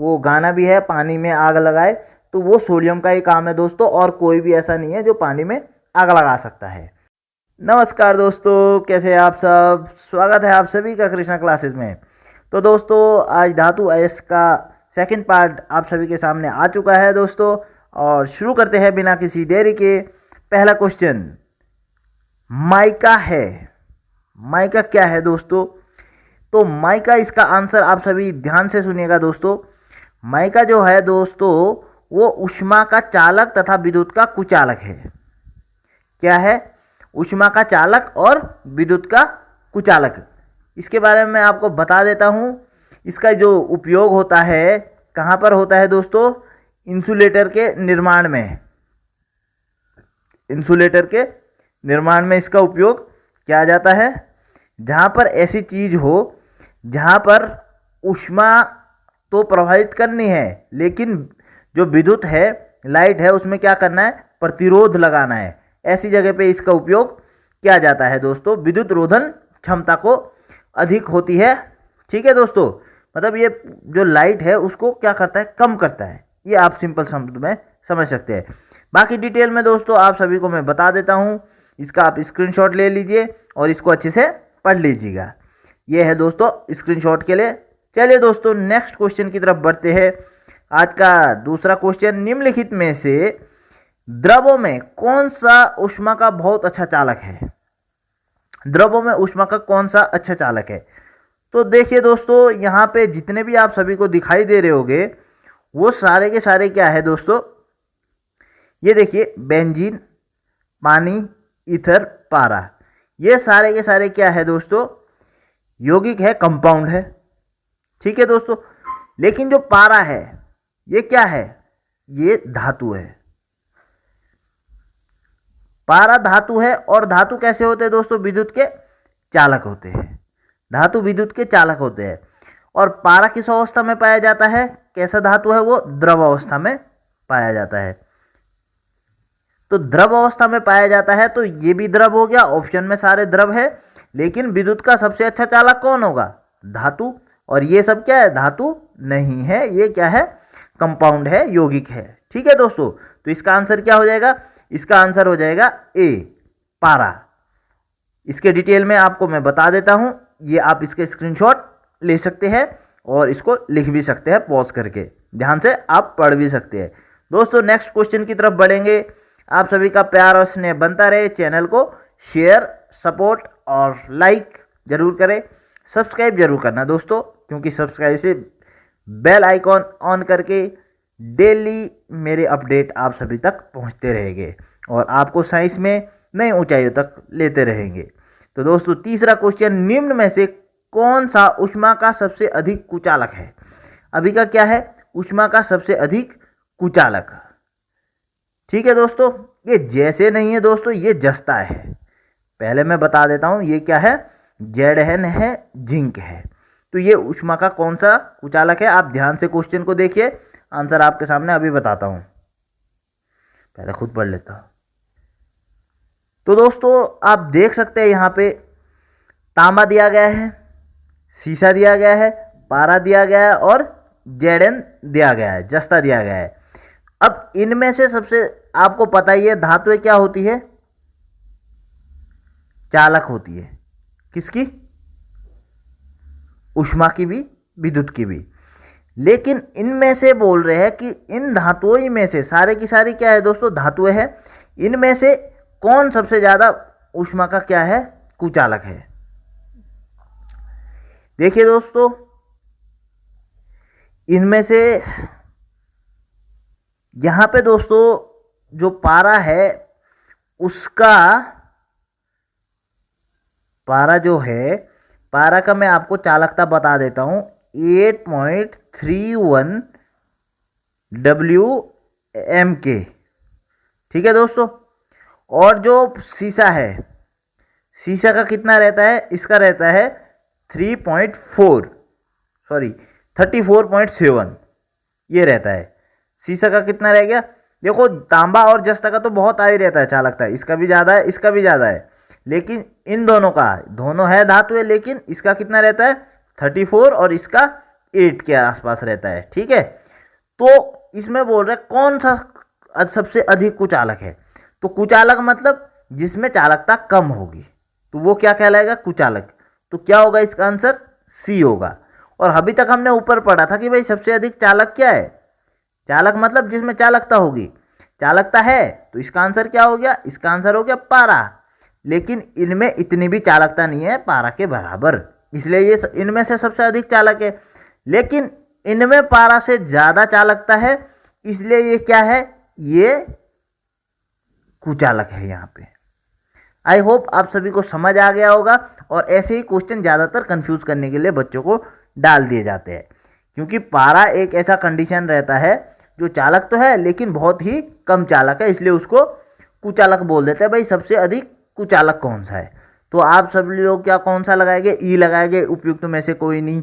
वो गाना भी है, पानी में आग लगाए, तो वो सोडियम का ही काम है दोस्तों, और कोई भी ऐसा नहीं है जो पानी में आग लगा सकता है। नमस्कार दोस्तों, कैसे हैं आप सब। स्वागत है आप सभी का कृष्णा क्लासेस में। तो दोस्तों आज धातु अयस्क का सेकंड पार्ट आप सभी के सामने आ चुका है दोस्तों, और शुरू करते हैं बिना किसी देरी के। पहला क्वेश्चन, माइका है। माइका क्या है दोस्तों? तो माइका, इसका आंसर आप सभी ध्यान से सुनिएगा दोस्तों। माइका जो है दोस्तों वो ऊष्मा का चालक तथा विद्युत का कुचालक है। क्या है? ऊष्मा का चालक और विद्युत का कुचालक। इसके बारे में मैं आपको बता देता हूँ। इसका जो उपयोग होता है कहाँ पर होता है दोस्तों? इंसुलेटर के निर्माण में। इंसुलेटर के निर्माण में इसका उपयोग किया जाता है। जहाँ पर ऐसी चीज़ हो जहाँ पर ऊष्मा तो प्रवाहित करनी है, लेकिन जो विद्युत है, लाइट है, उसमें क्या करना है? प्रतिरोध लगाना है। ऐसी जगह पे इसका उपयोग किया जाता है दोस्तों। विद्युत रोधन क्षमता को अधिक होती है। ठीक है दोस्तों, मतलब ये जो लाइट है उसको क्या करता है? कम करता है। ये आप सिंपल शब्द में समझ सकते हैं। बाकी डिटेल में दोस्तों आप सभी को मैं बता देता हूँ। इसका आप स्क्रीनशॉट ले लीजिए और इसको अच्छे से पढ़ लीजिएगा। ये है दोस्तों स्क्रीनशॉट के लिए। चलिए दोस्तों नेक्स्ट क्वेश्चन की तरफ बढ़ते हैं। आज का दूसरा क्वेश्चन, निम्नलिखित में से द्रवों में कौन सा ऊष्मा का बहुत अच्छा चालक है? द्रवों में ऊष्मा का कौन सा अच्छा चालक है? तो देखिए दोस्तों, यहाँ पे जितने भी आप सभी को दिखाई दे रहे होंगे वो सारे के सारे क्या है दोस्तों? ये देखिए, बेंजीन, पानी, ईथर, पारा, ये सारे के सारे क्या है दोस्तों? यौगिक है, कंपाउंड है। ठीक है दोस्तों, लेकिन जो पारा है ये क्या है? ये धातु है। पारा धातु है, और धातु कैसे होते हैं दोस्तों? विद्युत के चालक होते हैं। धातु विद्युत के चालक होते हैं। और पारा किस अवस्था में पाया जाता है? कैसा धातु है वो? द्रव अवस्था में पाया जाता है। तो द्रव अवस्था में पाया जाता है, तो ये भी द्रव हो गया। ऑप्शन में सारे द्रव है, लेकिन विद्युत का सबसे अच्छा चालक कौन होगा? धातु। और ये सब क्या है? धातु नहीं है, ये क्या है? कंपाउंड है, यौगिक है। ठीक है दोस्तों, तो इसका आंसर क्या हो जाएगा? इसका आंसर हो जाएगा ए, पारा। इसके डिटेल में आपको मैं बता देता हूं। ये आप इसके स्क्रीनशॉट ले सकते हैं और इसको लिख भी सकते हैं पॉज करके। ध्यान से आप पढ़ भी सकते हैं। दोस्तों नेक्स्ट क्वेश्चन की तरफ बढ़ेंगे। आप सभी का प्यार और स्नेह बनता रहे। चैनल को शेयर, सपोर्ट और लाइक जरूर करें। सब्सक्राइब जरूर करना दोस्तों, क्योंकि सब्सक्राइब से बेल आइकॉन ऑन करके डेली मेरे अपडेट आप सभी तक पहुंचते रहेंगे और आपको साइंस में नई ऊंचाइयों तक लेते रहेंगे। तो दोस्तों तीसरा क्वेश्चन, निम्न में से कौन सा ऊष्मा का सबसे अधिक कुचालक है? अभी का क्या है? ऊष्मा का सबसे अधिक कुचालक। ठीक है दोस्तों, ये जैसे नहीं है दोस्तों, ये जस्ता है। पहले मैं बता देता हूं, ये क्या है? जेडन है, जिंक है। तो ये ऊष्मा का कौन सा कुचालक है? आप ध्यान से क्वेश्चन को देखिए, आंसर आपके सामने अभी बताता हूं। पहले खुद पढ़ लेता हूं। तो दोस्तों आप देख सकते हैं यहाँ पे तांबा दिया गया है, सीसा दिया गया है, पारा दिया गया है और जेडन दिया गया है, जस्ता दिया गया है। अब इनमें से सबसे आपको पता ही है धातुएं क्या होती है? चालक होती है। किसकी? ऊष्मा की भी, विद्युत की भी। लेकिन इनमें से बोल रहे हैं कि इन धातुओं में से, सारे की सारी क्या है दोस्तों? धातुएं हैं। इनमें से कौन सबसे ज्यादा ऊष्मा का क्या है? कुचालक है। देखिए दोस्तों, इनमें से यहां पे दोस्तों जो पारा है उसका, पारा जो है, पारा का मैं आपको चालकता बता देता हूं, 8.31 WMK। ठीक है दोस्तों, और जो सीसा है, सीसा का कितना रहता है? इसका रहता है 34.7 ये रहता है। सीसा का कितना रह गया? देखो तांबा और जस्ता का तो बहुत हाई रहता है चालकता, इसका भी ज़्यादा है, इसका भी ज़्यादा है, लेकिन इन दोनों का, दोनों है धातु है, लेकिन इसका कितना रहता है? 34 और इसका 8 के आसपास रहता है। ठीक है, तो इसमें बोल रहे कौन सा सबसे अधिक कुचालक है। तो कुचालक मतलब जिसमें चालकता कम होगी, तो वो क्या कहलाएगा, कुचालक। तो क्या होगा इसका आंसर, सी होगा। और अभी तक हमने ऊपर पढ़ा था कि भाई सबसे अधिक चालक क्या है, चालक मतलब जिसमें चालकता होगी, चालकता है, तो इसका आंसर क्या हो गया, इसका आंसर हो गया पारा। लेकिन इनमें इतनी भी चालकता नहीं है पारा के बराबर, इसलिए ये इनमें से सबसे अधिक चालक है। लेकिन इनमें पारा से ज्यादा चालकता है, इसलिए ये क्या है, ये कुचालक है यहाँ पे। आई होप आप सभी को समझ आ गया होगा। और ऐसे ही क्वेश्चन ज़्यादातर कंफ्यूज करने के लिए बच्चों को डाल दिए जाते हैं, क्योंकि पारा एक ऐसा कंडीशन रहता है जो चालक तो है लेकिन बहुत ही कम चालक है, इसलिए उसको कुचालक बोल देते हैं। भाई सबसे अधिक कुचालक कौन सा है, तो आप सभी लोग क्या कौन सा लगाएंगे, ई लगाएंगे, उपयुक्त में से कोई नहीं।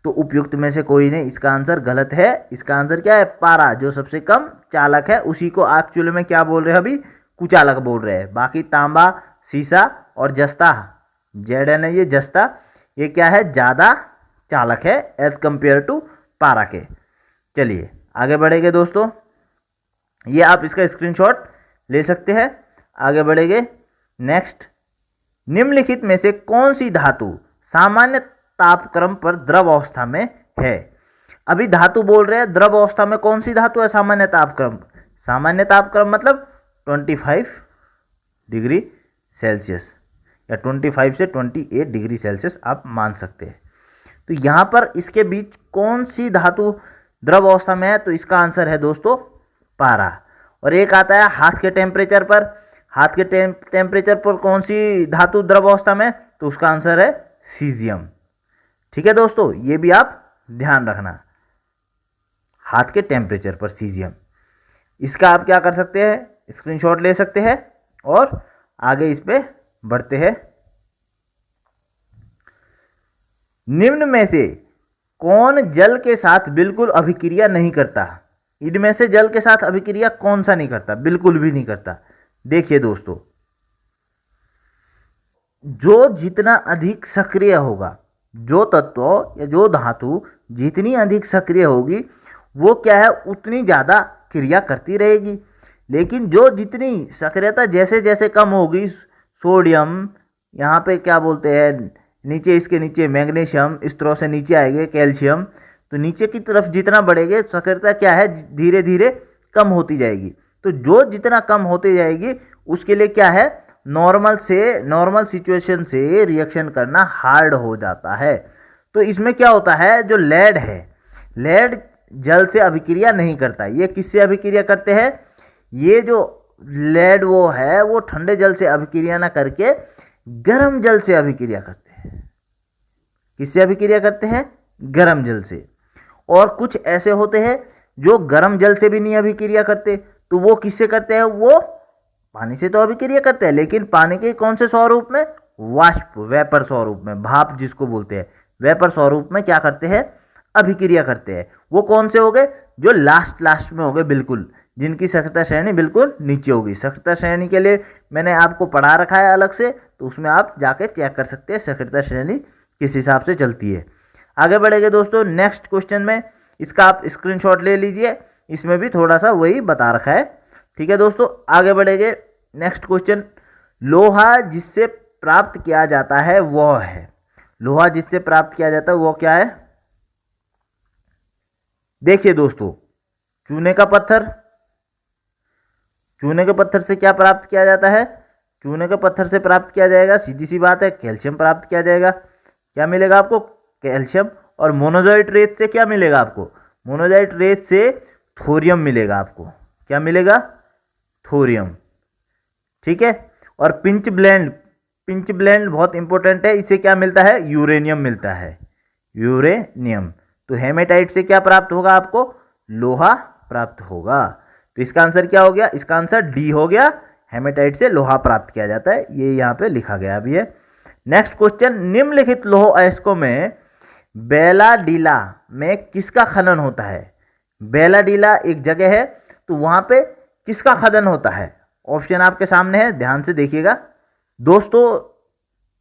तो उपयुक्त में से कोई नहीं, इसका आंसर गलत है। इसका आंसर क्या है, पारा, जो सबसे कम चालक है उसी को एक्चुअली में क्या बोल रहे हैं, अभी कुचालक बोल रहे हैं। बाकी तांबा, सीसा और जस्ता, जेड है ना ये जस्ता, ये क्या है, ज़्यादा चालक है एज कंपेयर टू पारा के। चलिए आगे बढ़ेंगे दोस्तों, ये आप इसका स्क्रीनशॉट ले सकते हैं। आगे बढ़ेंगे नेक्स्ट, निम्नलिखित में से कौन सी धातु सामान्य तापक्रम पर द्रव अवस्था में है। अभी धातु बोल रहे हैं, द्रव अवस्था में कौन सी धातु है सामान्य तापक्रम, सामान्य तापक्रम मतलब 25 डिग्री सेल्सियस या 25 से 28 डिग्री सेल्सियस आप मान सकते हैं। तो यहाँ पर इसके बीच कौन सी धातु द्रव अवस्था में है, तो इसका आंसर है दोस्तों पारा। और एक आता है हाथ के टेम्परेचर पर, हाथ के टेम्परेचर पर कौन सी धातु द्रव अवस्था में, तो उसका आंसर है सीजियम। ठीक है दोस्तों, ये भी आप ध्यान रखना, हाथ के टेम्परेचर पर सीजियम। इसका आप क्या कर सकते हैं, स्क्रीनशॉट ले सकते हैं और आगे इस पे बढ़ते हैं। निम्न में से कौन जल के साथ बिल्कुल अभिक्रिया नहीं करता, इनमें से जल के साथ अभिक्रिया कौन सा नहीं करता, बिल्कुल भी नहीं करता। देखिए दोस्तों, जो जितना अधिक सक्रिय होगा, जो तत्व या जो धातु जितनी अधिक सक्रिय होगी वो क्या है, उतनी ज़्यादा क्रिया करती रहेगी। लेकिन जो जितनी सक्रियता जैसे जैसे कम होगी, सोडियम, यहाँ पे क्या बोलते हैं नीचे, इसके नीचे मैग्नीशियम, इस तरह से नीचे आएंगे कैल्शियम, तो नीचे की तरफ जितना बढ़ेंगे सक्रियता क्या है, धीरे धीरे कम होती जाएगी। तो जो जितना कम होती जाएगी उसके लिए क्या है, नॉर्मल सिचुएशन से रिएक्शन करना हार्ड हो जाता है। तो इसमें क्या होता है, जो लेड है, लेड जल से अभिक्रिया नहीं करता। ये किससे अभिक्रिया करते हैं, ये जो लेड वो है वो ठंडे जल से अभिक्रिया ना करके गर्म जल से अभिक्रिया करते हैं। किससे अभिक्रिया करते हैं, गर्म जल से। और कुछ ऐसे होते हैं जो गर्म जल से भी नहीं अभिक्रिया करते, तो वो किससे करते हैं, वो पानी से तो अभिक्रिया करते हैं, लेकिन पानी के कौन से स्वरूप में, वाष्प, वेपर स्वरूप में, भाप जिसको बोलते हैं, वेपर स्वरूप में क्या करते हैं, अभिक्रिया करते हैं। वो कौन से हो गए, जो लास्ट में हो गए, बिल्कुल जिनकी सक्रियता श्रेणी बिल्कुल नीचे होगी। सक्रियता श्रेणी के लिए मैंने आपको पढ़ा रखा है अलग से, तो उसमें आप जाके चेक कर सकते हैं सक्रियता श्रेणी किस हिसाब से चलती है। आगे बढ़ेंगे दोस्तों नेक्स्ट क्वेश्चन में, इसका आप स्क्रीनशॉट ले लीजिए, इसमें भी थोड़ा सा वही बता रखा है। ठीक है दोस्तों, आगे बढ़ेंगे नेक्स्ट क्वेश्चन, लोहा जिससे प्राप्त किया जाता है वह है, लोहा जिससे प्राप्त किया जाता है वो क्या है। देखिए दोस्तों, चूने का पत्थर, चूने के पत्थर से क्या प्राप्त किया जाता है, चूने के पत्थर से प्राप्त किया जाएगा, सीधी सी बात है, कैल्शियम प्राप्त किया जाएगा। क्या मिलेगा आपको, कैल्शियम। और मोनोजोइट रेत से क्या मिलेगा आपको, मोनोजोइट रेत से थोरियम मिलेगा आपको। क्या मिलेगा, थोरियम। ठीक है, और पिंच ब्लेंड बहुत इंपॉर्टेंट है, इससे क्या मिलता है, यूरेनियम मिलता है, यूरेनियम। तो हेमेटाइट से क्या प्राप्त होगा आपको, लोहा प्राप्त होगा। तो इसका आंसर क्या हो गया, इसका आंसर डी हो गया, हेमेटाइट से लोहा प्राप्त किया जाता है, ये यहाँ पे लिखा गया भी है। नेक्स्ट क्वेश्चन, निम्नलिखित लौह अयस्कों में बेलाडीला में किसका खनन होता है। बेलाडीला एक जगह है, तो वहां पे किसका खनन होता है। ऑप्शन आपके सामने है, ध्यान से देखिएगा दोस्तों।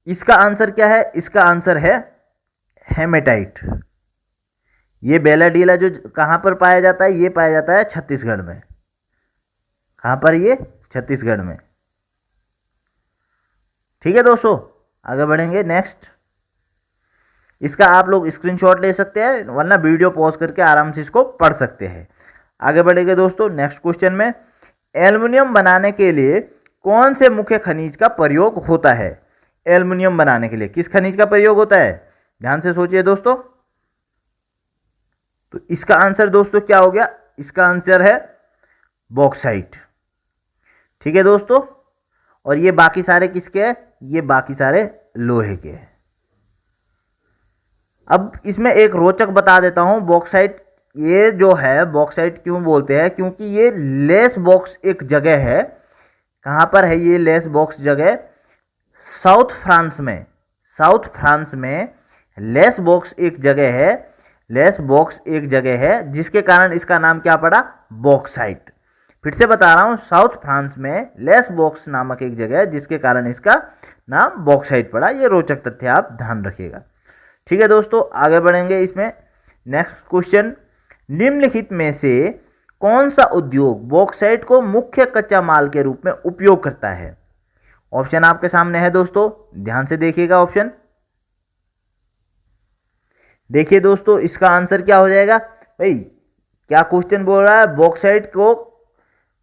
इसका आंसर क्या है, इसका आंसर है हेमेटाइट। ये बेलाडीला जो कहाँ पर पाया जाता है, ये पाया जाता है छत्तीसगढ़ में। कहाँ पर? ये छत्तीसगढ़ में। ठीक है दोस्तों, आगे बढ़ेंगे नेक्स्ट। इसका आप लोग स्क्रीनशॉट ले सकते हैं, वरना वीडियो पॉज करके आराम से इसको पढ़ सकते हैं। आगे बढ़ेंगे दोस्तों नेक्स्ट क्वेश्चन में। एल्युमिनियम बनाने के लिए कौन से मुख्य खनिज का प्रयोग होता है? एल्युमिनियम बनाने के लिए किस खनिज का प्रयोग होता है? ध्यान से सोचिए दोस्तों। तो इसका आंसर दोस्तों क्या हो गया? इसका आंसर है बॉक्साइट। ठीक है दोस्तों, और ये बाकी सारे किसके हैं? ये बाकी सारे लोहे के हैं। अब इसमें एक रोचक बता देता हूं, बॉक्साइट ये जो है, बॉक्साइट क्यों बोलते हैं? क्योंकि ये लेस बॉक्स एक जगह है। कहां पर है ये लेस बॉक्स जगह? साउथ फ्रांस में। साउथ फ्रांस में लेस बॉक्स एक जगह है, लेस बॉक्स एक जगह है, जिसके कारण इसका नाम क्या पड़ा? बॉक्साइट। फिर से बता रहा हूं, साउथ फ्रांस में लेस बॉक्स नामक एक जगह है, जिसके कारण इसका नाम बॉक्साइट पड़ा। ये रोचक तथ्य आप ध्यान रखिएगा। ठीक है दोस्तों, आगे बढ़ेंगे इसमें। नेक्स्ट क्वेश्चन, निम्नलिखित में से कौन सा उद्योग बॉक्साइट को मुख्य कच्चा माल के रूप में उपयोग करता है? ऑप्शन आपके सामने है दोस्तों, ध्यान से देखिएगा ऑप्शन। देखिए दोस्तों, इसका आंसर क्या हो जाएगा? भाई क्या क्वेश्चन बोल रहा है? बॉक्साइट को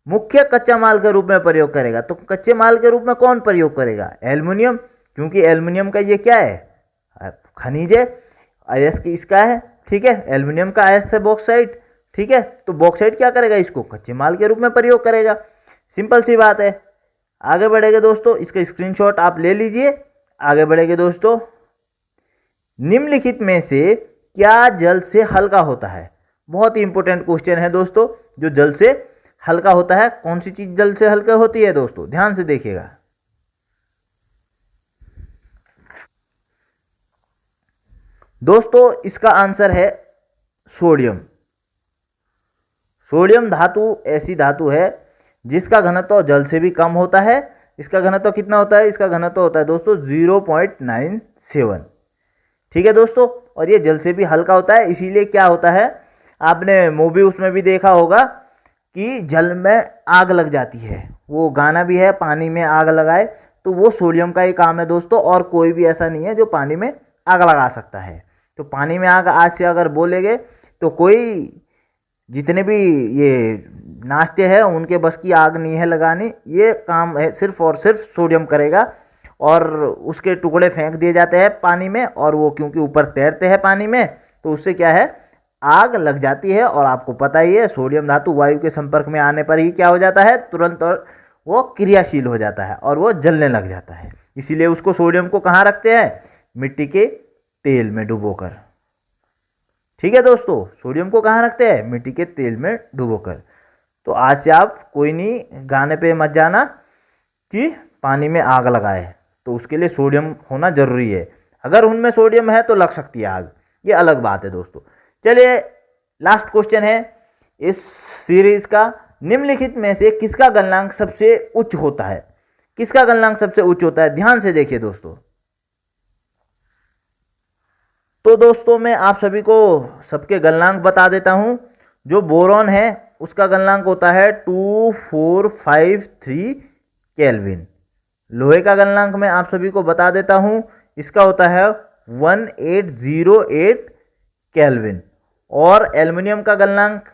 मुख्य कच्चा माल के रूप में प्रयोग करेगा। तो कच्चे माल के रूप में कौन प्रयोग करेगा? एल्युमिनियम, क्योंकि एल्युमिनियम का ये क्या है? खनिज है, अयस्क इसका है। ठीक है, एल्युमिनियम का अयस्क है बॉक्साइट। ठीक है, तो बॉक्साइट क्या करेगा? इसको कच्चे माल के रूप में प्रयोग करेगा। सिंपल सी बात है। आगे बढ़ेंगे दोस्तों, इसका स्क्रीनशॉट आप ले लीजिए। आगे बढ़ेंगे दोस्तों, निम्नलिखित में से क्या जल से हल्का होता है? बहुत ही इंपॉर्टेंट क्वेश्चन है दोस्तों, जो जल से हल्का होता है। कौन सी चीज जल से हल्का होती है दोस्तों? ध्यान से देखिएगा। दोस्तों इसका आंसर है सोडियम। सोडियम धातु ऐसी धातु है जिसका घनत्व जल से भी कम होता है। इसका घनत्व कितना होता है? इसका घनत्व होता है दोस्तों 0.97। ठीक है दोस्तों, और ये जल से भी हल्का होता है। इसीलिए क्या होता है, आपने मूवी उसमें भी देखा होगा कि जल में आग लग जाती है। वो गाना भी है, पानी में आग लगाए। तो वो सोडियम का ही काम है दोस्तों, और कोई भी ऐसा नहीं है जो पानी में आग लगा सकता है। तो पानी में आग आज से अगर बोलेंगे तो कोई, जितने भी ये नाचते हैं उनके बस की आग नहीं है लगानी। ये काम है सिर्फ और सिर्फ सोडियम करेगा। और उसके टुकड़े फेंक दिए जाते हैं पानी में, और वो क्योंकि ऊपर तैरते हैं पानी में, तो उससे क्या है, आग लग जाती है। और आपको पता ही है, सोडियम धातु वायु के संपर्क में आने पर ही क्या हो जाता है, तुरंत और वो क्रियाशील हो जाता है और वो जलने लग जाता है। इसीलिए उसको, सोडियम को कहाँ रखते हैं? मिट्टी के तेल में डुबोकर। ठीक है दोस्तों, सोडियम को कहाँ रखते हैं? मिट्टी के तेल में डुबोकर। तो आज से आप कोई नहीं गाने पे मत जाना कि पानी में आग लगाए, तो उसके लिए सोडियम होना जरूरी है। अगर उनमें सोडियम है तो लग सकती है आग, ये अलग बात है दोस्तों। चलिए लास्ट क्वेश्चन है इस सीरीज का, निम्नलिखित में से किसका गलनांक सबसे उच्च होता है? किसका गलनांक सबसे उच्च होता है? ध्यान से देखिए दोस्तों। तो दोस्तों मैं आप सभी को सबके गलनांक बता देता हूं। जो बोरॉन है उसका गलनांक होता है 2453 केल्विन। लोहे का गलनांक मैं आप सभी को बता देता हूं, इसका होता है 1808 केल्विन। और एल्युमिनियम का गलनांक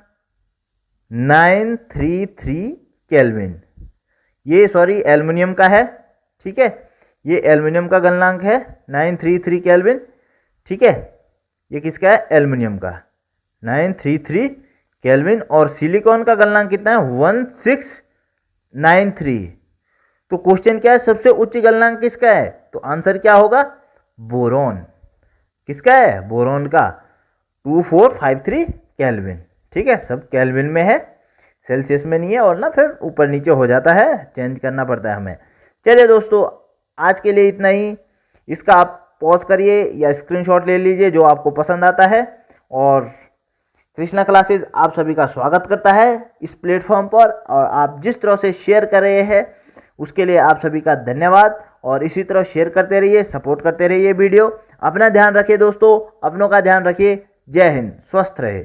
933 केल्विन। ये सॉरी एल्युमिनियम का है। ठीक है, ये एल्युमिनियम का गलनांक है 933 केल्विन। ठीक है, ये किसका है? एल्युमिनियम का 933 केल्विन। और सिलिकॉन का गलनांक कितना है? 1693। तो क्वेश्चन क्या है, सबसे उच्च गलनांक किसका है? तो आंसर क्या होगा? बोरॉन। किसका है? बोरॉन का 2453 केल्विन। ठीक है, सब केल्विन में है, सेल्सियस में नहीं है, और ना फिर ऊपर नीचे हो जाता है, चेंज करना पड़ता है हमें। चलिए दोस्तों, आज के लिए इतना ही। इसका आप पॉज करिए या स्क्रीनशॉट ले लीजिए जो आपको पसंद आता है। और कृष्णा क्लासेस आप सभी का स्वागत करता है इस प्लेटफॉर्म पर, और आप जिस तरह से शेयर कर रहे हैं उसके लिए आप सभी का धन्यवाद। और इसी तरह शेयर करते रहिए, सपोर्ट करते रहिए वीडियो। अपना ध्यान रखिए दोस्तों, अपनों का ध्यान रखिए। जय हिंद, स्वस्थ रहे।